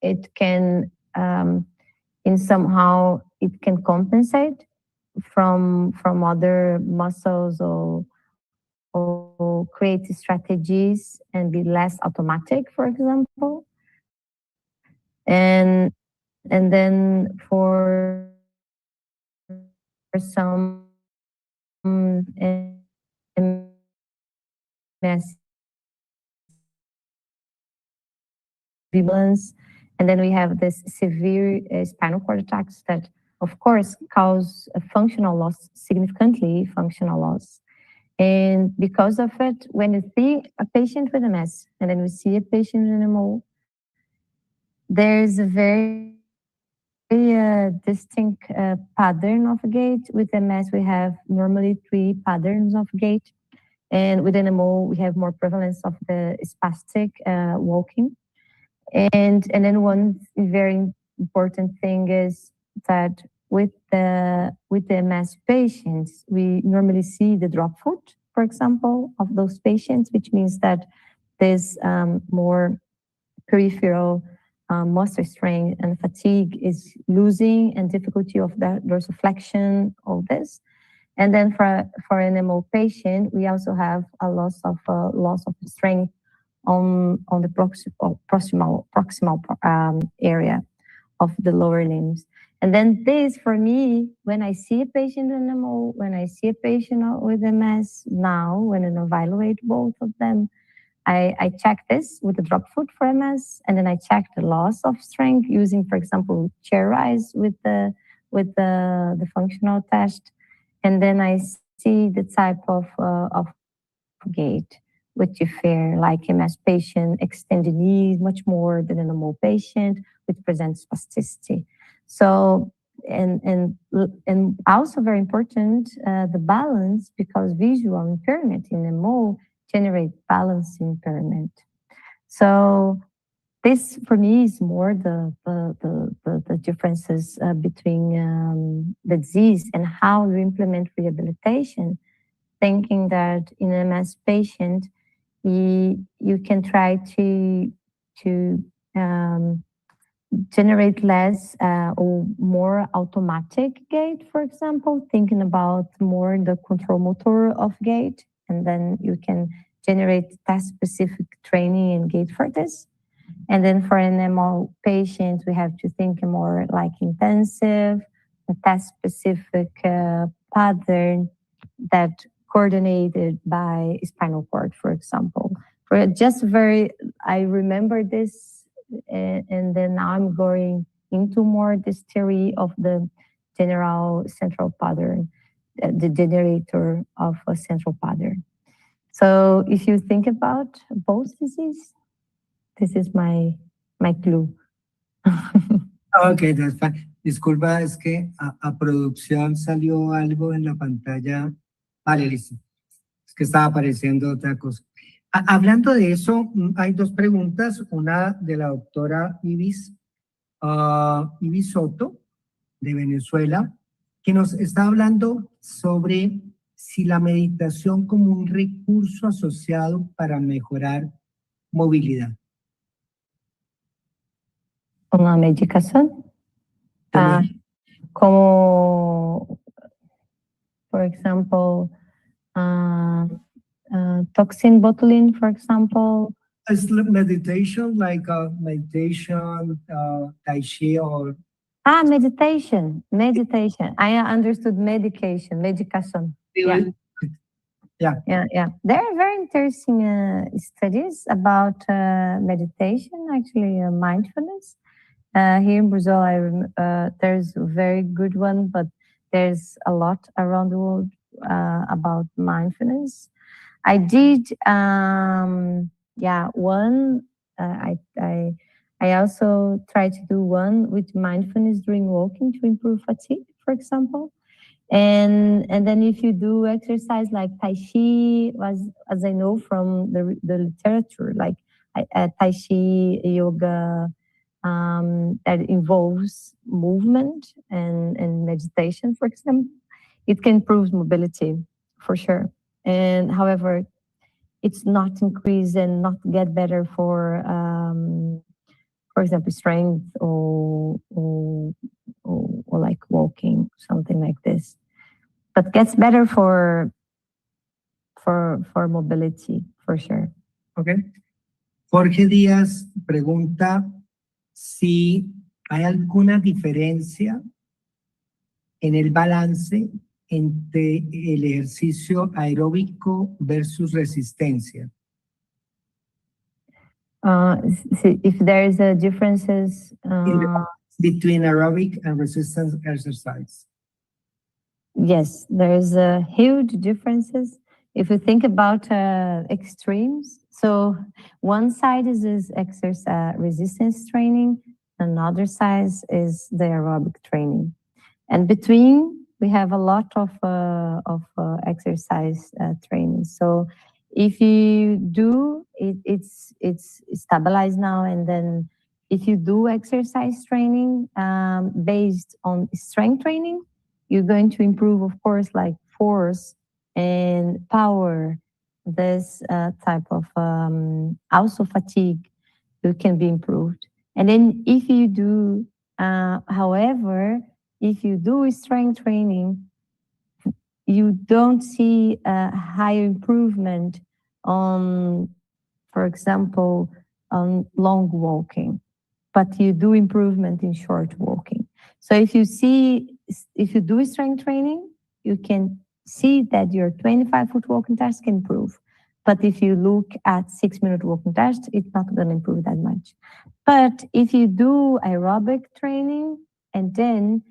it can, in somehow, it can compensate from other muscles or create strategies and be less automatic, for example. And then for some MS violence, and then we have this severe spinal cord attacks that, of course, cause a functional loss, significantly functional loss. And because of it, when you see a patient with MS and then we see a patient with MO, there's a very distinct pattern of gait. With MS, we have normally 3 patterns of gait. And with NMO, we have more prevalence of the spastic walking. And then one very important thing is that with the MS patients, we normally see the drop foot, for example, of those patients, which means that there's more peripheral muscle strain and fatigue is losing and difficulty of the dorsiflexion of this. And then for an MO patient, we also have a loss of strength on the proximal area of the lower limbs. And then this, for me, when I see a patient with MO, when I see a patient with MS now, when I evaluate both of them, I check this with the drop foot for MS, and then I check the loss of strength using, for example, chair rise with the functional test, and then I see the type of gait which differ, like MS patient extend the knees much more than an MO patient, which presents spasticity. So and also very important the balance, because visual impairment in MO generate balance impairment. So this, for me, is more the differences between the disease and how you implement rehabilitation, thinking that in an MS patient, you can try to generate less or more automatic gait, for example, thinking about more the control motor of gait, and then you can generate task-specific training and gait for this. And then for an MO patient, we have to think more like intensive, a task-specific pattern that coordinated by spinal cord, for example. For just I remember this, and then now I'm going into more this theory of the general central pattern, the generator of a central pattern. So if you think about both diseases, this is my clue. Okay, that's fine. Disculpa, es que a producción salió algo en la pantalla. Vale, listo. Es que estaba apareciendo otra cosa. Hablando de eso, hay 2 preguntas. Una de la doctora Ibis Soto, de Venezuela, que nos está hablando sobre si la meditación como un recurso asociado para mejorar movilidad. ¿Una medicación? Como, for example, toxin botulinum, for example. It's meditation, like meditation, Tai Chi, or... Meditation. I understood medication. Yeah. Yeah. There are very interesting studies about meditation, actually mindfulness. Here in Brazil, there's a very good one, but there's a lot around the world about mindfulness. I did, one. I also try to do one with mindfulness during walking to improve fatigue, for example. And then if you do exercise like Tai Chi, as I know from the literature, like Tai Chi, yoga, that involves movement and meditation, for example, it can improve mobility for sure. And however, it's not increase and not get better for example, strength or like walking, something like this. But gets better for mobility, for sure. Okay. Jorge Díaz pregunta si hay alguna diferencia en el balance entre el ejercicio aeróbico versus resistencia. If there is a differences between aerobic and resistance exercise. Yes, there is a huge differences. If you think about extremes, so one side is exercise resistance training, another side is the aerobic training, and between we have a lot of exercise training. So if you do it's stabilized now, and then if you do exercise training based on strength training, you're going to improve, of course, like force and power, this type of also fatigue, it can be improved. And then if you do, however, if you do strength training, you don't see a higher improvement on, for example, on long walking, but you do improvement in short walking. So if you do strength training, you can see that your 25-foot walking test can improve. But if you look at 6-minute walking test, it's not going to improve that much. But if you do aerobic training and then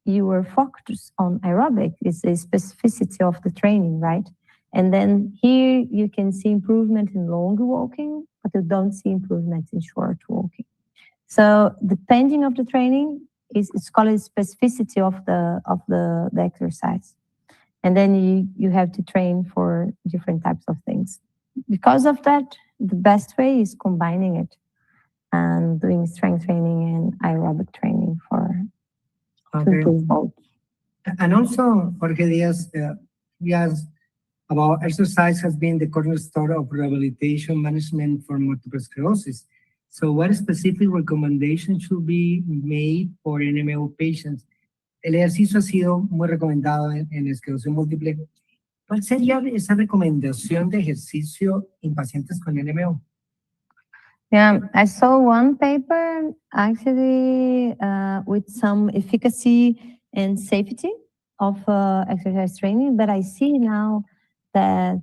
you are focused on aerobic, it's a specificity of the training, right? And then here you can see improvement in long walking, but you don't see improvement in short walking. So depending of the training, it's called specificity of the exercise. And then you have to train for different types of things. Because of that, the best way is combining it and doing strength training and aerobic training to improve both. And also, Jorge Díaz, he asked about exercise has been the cornerstone of rehabilitation management for multiple sclerosis. So what specific recommendations should be made for NMO patients? El ejercicio ha sido muy recomendado en esclerosis múltiple. ¿Cuál sería esa recomendación de ejercicio en pacientes con NMO? Yeah, I saw one paper actually with some efficacy and safety of exercise training, but I see now that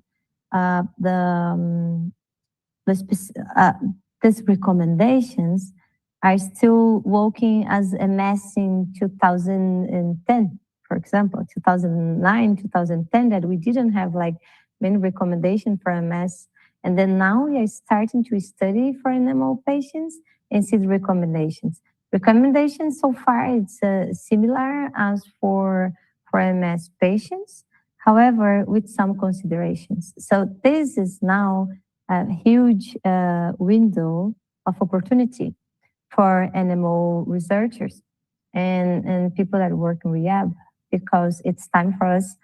these recommendations are still working as MS in 2010, for example, 2009, 2010, that we didn't have like many recommendations for MS. And then now we are starting to study for NMO patients and see the recommendations. Recommendations so far, it's similar as for MS patients, however, with some considerations. So this is now a huge window of opportunity for NMO researchers and people that work in rehab, because it's time for us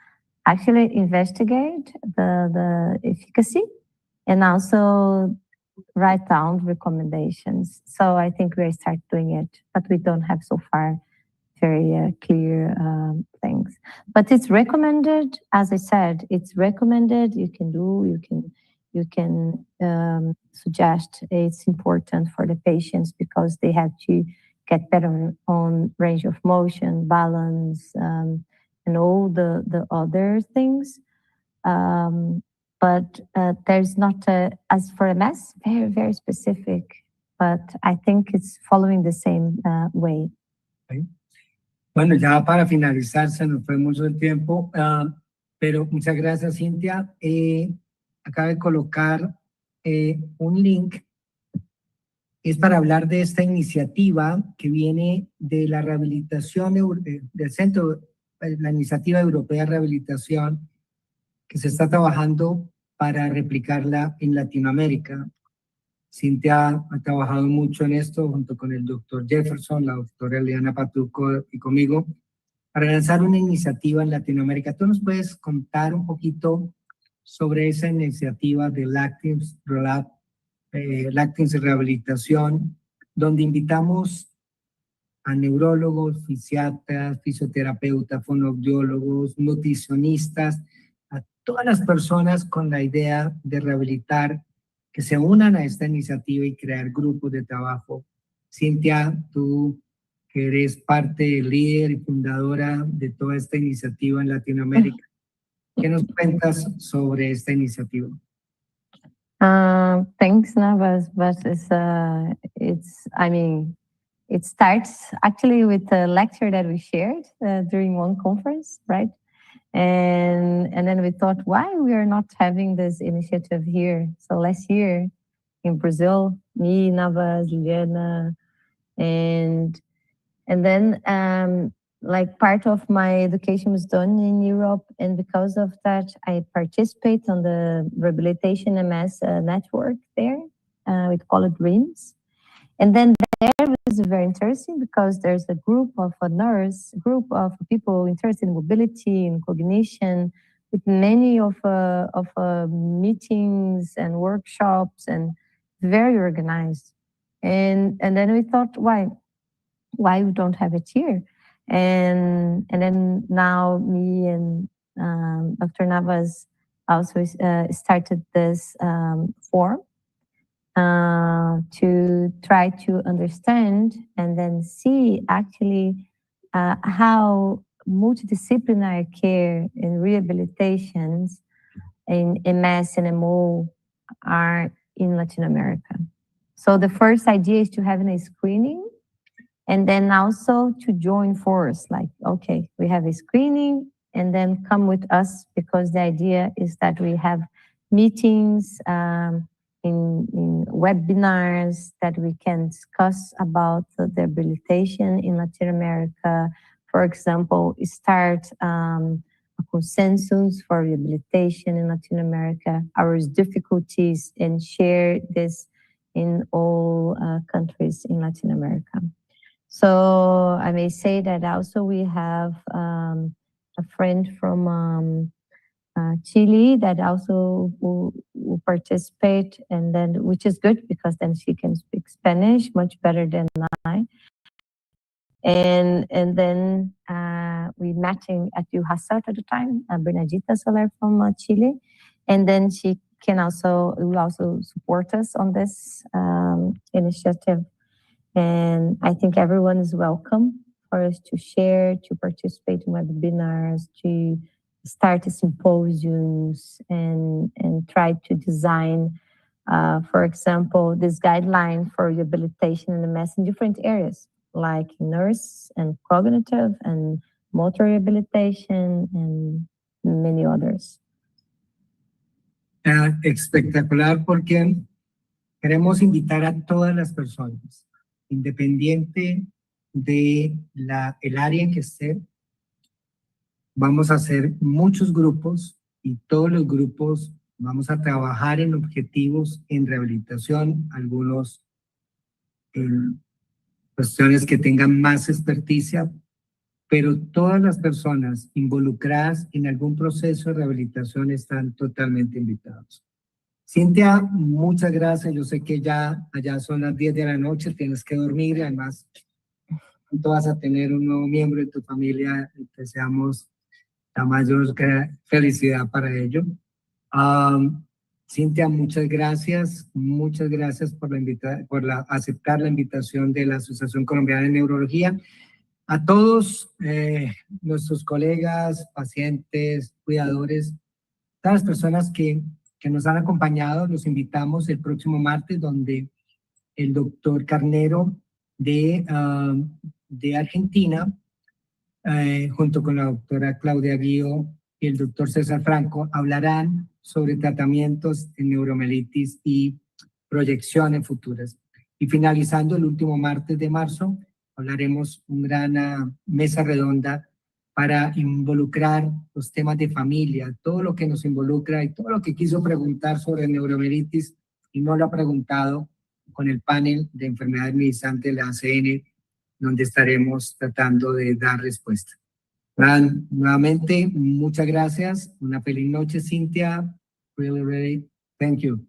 actually investigate the efficacy and also write down recommendations. So I think we start doing it, but we don't have so far very clear things. But it's recommended, as I said, it's recommended. You can suggest it's important for the patients because they have to get better on range of motion, balance, and all the other things. but there's not as for MS, very, very specific, but I think it's following the same way. Okay. Bueno, ya para finalizar, se nos fue mucho el tiempo, pero muchas gracias, Cintia. Acabo de colocar un link. Es para hablar de esta iniciativa que viene de la rehabilitación del Centro, la Iniciativa Europea de Rehabilitación, que se está trabajando para replicarla en Latinoamérica. Cintia ha trabajado mucho en esto junto con el doctor Jefferson, la doctora Eliana Patuco y conmigo, para lanzar una iniciativa en Latinoamérica. ¿Tú nos puedes contar un poquito sobre esa iniciativa de Lactins Rehabilitación, donde invitamos a neurólogos, fisiatras, fisioterapeutas, fonoaudiólogos, nutricionistas, a todas las personas con la idea de rehabilitar, que se unan a esta iniciativa y crear grupos de trabajo? Cintia, tú que eres parte, líder y fundadora de toda esta iniciativa en Latinoamérica, ¿qué nos cuentas sobre esta iniciativa? Thanks, Navas, but I mean, it starts actually with a lecture that we shared during one conference, right? And then we thought, why we are not having this initiative here? So last year in Brazil, me, Navas, Liliana, and then like part of my education was done in Europe, and because of that, I participate on the rehabilitation MS network there. We call it REAMS. And then there was very interesting because there's a group of people interested in mobility and cognition, with many of meetings and workshops, and very organized. And then we thought, why we don't have it here? And then now me and Dr. Navas also started this forum to try to understand and then see actually how multidisciplinary care and rehabilitations in MS and MO are in Latin America. So the first idea is to have a screening, and then also to join force, like, okay, we have a screening, and then come with us, because the idea is that we have meetings, in webinars that we can discuss about the rehabilitation in Latin America. For example, start a consensus for rehabilitation in Latin America, our difficulties, and share this in all countries in Latin America. So I may say that also we have a friend from Chile that also will participate, and then, which is good because then she can speak Spanish much better than I. And then we met at Hasselt at the time, Bernadita Soler from Chile, and then she will also support us on this initiative. And I think everyone is welcome for us to share, to participate in webinars, to start symposiums, and try to design, for example, this guideline for rehabilitation in MS in different areas, like nurse and cognitive and motor rehabilitation and many others. Espectacular, porque queremos invitar a todas las personas, independiente de el área en que esté. Vamos a hacer muchos grupos, y todos los grupos vamos a trabajar en objetivos en rehabilitación, algunos en cuestiones que tengan más experticia, pero todas las personas involucradas en algún proceso de rehabilitación están totalmente invitados. Cintia, muchas gracias. Yo sé que ya allá son las 10 de la noche, tienes que dormir, y además tú vas a tener un nuevo miembro de tu familia, y te deseamos la mayor felicidad para ello. Cintia, muchas gracias por aceptar la invitación de la Asociación Colombiana de Neurología. A todos nuestros colegas, pacientes, cuidadores, todas las personas que que nos han acompañado. Los invitamos el próximo martes, donde el doctor Carnero de Argentina, junto con la doctora Claudia Guío y el doctor César Franco, hablarán sobre tratamientos en neuromielitis y proyecciones futuras. Y finalizando el último martes de marzo, hablaremos una mesa redonda para involucrar los temas de familia, todo lo que nos involucra y todo lo que quiso preguntar sobre neuromielitis y no lo ha preguntado, con el panel de enfermedades neurológicas de la ACN, donde estaremos tratando de dar respuesta. Nuevamente, muchas gracias. Una feliz noche, Cintia. Really, thank you.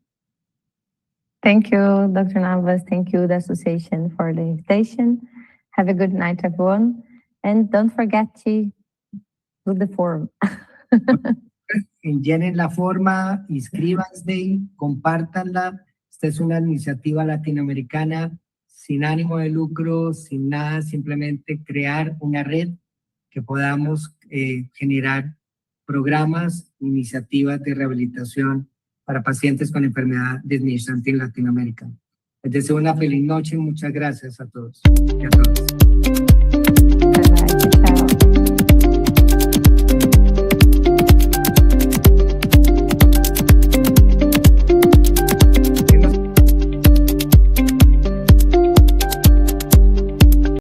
Thank you, Dr. Navas. Thank you, the association, for the invitation. Have a good night, everyone. And don't forget to do the form. Llenen la forma, inscríbanse, compártanla. Esta es una iniciativa latinoamericana sin ánimo de lucro, sin nada, simplemente crear una red que podamos generar programas, iniciativas de rehabilitación para pacientes con enfermedades neurológicas en Latinoamérica. Les deseo una feliz noche y muchas gracias a todos y a todas.